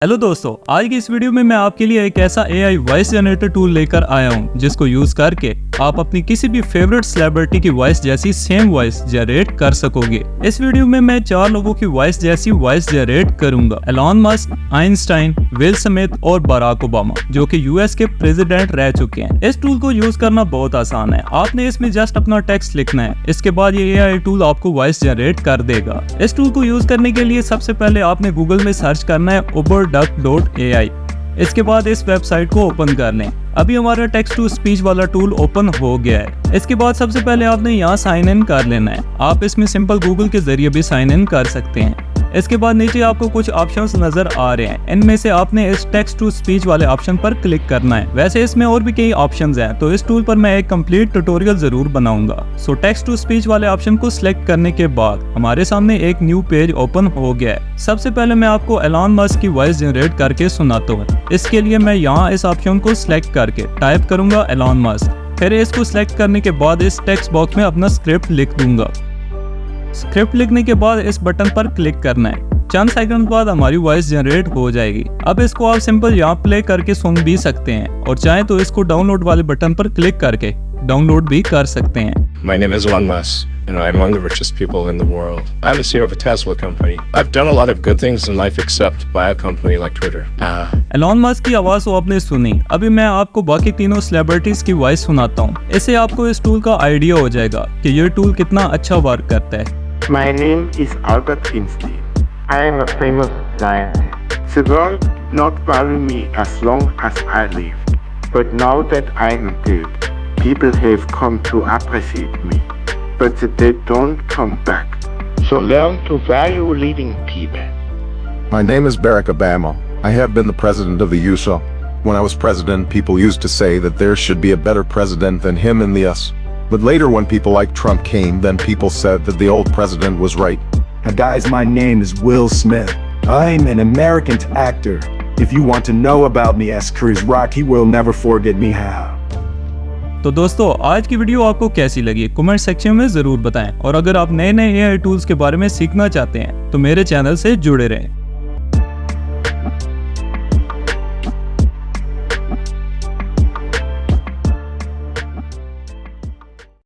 Hello दोस्तों, आज की इस वीडियो में मैं आपके लिए एक ऐसा AI वॉइस जनरेटर टूल लेकर आया हूं जिसको यूज करके आप अपनी किसी भी फेवरेट सेलिब्रिटी की वॉइस जैसी सेम वॉइस जनरेट कर सकोगे। इस वीडियो में मैं 4 लोगों की वॉइस जैसी वॉइस जनरेट करूंगा। Elon Musk, Einstein, will Smith और बराक ओबामा, जो कि यूएस के प्रेसिडेंट रह चुके हैं। इस टूल को यूज करना बहुत आसान है। आपने इसमें जस्ट अपना टेक्स्ट लिखना है, इसके बाद ये AI टूल आपको वॉइस जनरेट कर देगा। इस टूल को यूज करने के लिए सबसे पहले आपने गूगल में सर्च करना है uberduck.ai। इसके बाद इस वेबसाइट को ओपन कर लें। अभी हमारा टेक्स्ट टू स्पीच वाला टूल ओपन हो गया है। इसके बाद सबसे पहले आपने यहाँ साइन इन कर लेना है। आप इसमें सिंपल गूगल के जरिए भी साइन इन कर सकते हैं। इसके बाद नीचे आपको कुछ ऑप्शंस नजर आ रहे हैं। इनमें से आपने इस टेक्स्ट टू स्पीच वाले ऑप्शन पर क्लिक करना है। वैसे इसमें और भी कई ऑप्शंस हैं, तो इस टूल पर मैं एक कंप्लीट ट्यूटोरियल जरूर बनाऊंगा। सो टेक्स्ट टू स्पीच वाले ऑप्शन को सिलेक्ट करने के बाद हमारे सामने एक न्यू पेज ओपन हो गया है। सबसे पहले मैं आपको एलॉन मस्क की वॉइस जनरेट करके सुनाता हूँ। इसके लिए मैं यहाँ इस ऑप्शन को सिलेक्ट करके टाइप करूंगा एलॉन मस्क। फिर इसको सिलेक्ट करने के बाद इस टेक्स्ट बॉक्स में अपना स्क्रिप्ट लिख दूंगा। स्क्रिप्ट लिखने के बाद इस बटन पर क्लिक करना है। चंद सेकंड बाद हमारी वॉइस जनरेट हो जाएगी। अब इसको आप सिंपल यहाँ प्ले करके सुन भी सकते हैं और चाहे तो इसको डाउनलोड वाले बटन पर क्लिक करके डाउनलोड भी कर सकते हैं। My name is Elon Musk, and I'm one of the richest people in the world. I'm the CEO of a Tesla company. I've done a lot of good things in life except buy a company like Twitter. Elon Musk की आवाज तो आपने सुनी। अभी मैं आपको बाकी तीनों सेलिब्रिटीज की वॉइस सुनाता हूँ। इससे आपको इस टूल का आइडिया हो जाएगा कि ये टूल कितना अच्छा वर्क करता है। My name is Albert Einstein. I am a famous scientist. The world not value me as long as I lived. But now that I am dead, people have come to appreciate me. But the dead don't come back. So learn to value living people. My name is Barack Obama. I have been the president of the USA. When I was president, people used to say that there should be a better president than him in the US. But later when people like Trump came, then people said that the old president was right. Now guys, my name is Will Smith. I'm an American actor. If you want to know about me, ask Chris Rock. He will never forget me how. तो दोस्तों, आज की video आपको कैसी लगी comment section में जरूर बताएं। और अगर आप नए AI टूल्स के बारे में सीखना चाहते हैं तो मेरे चैनल से जुड़े रहें।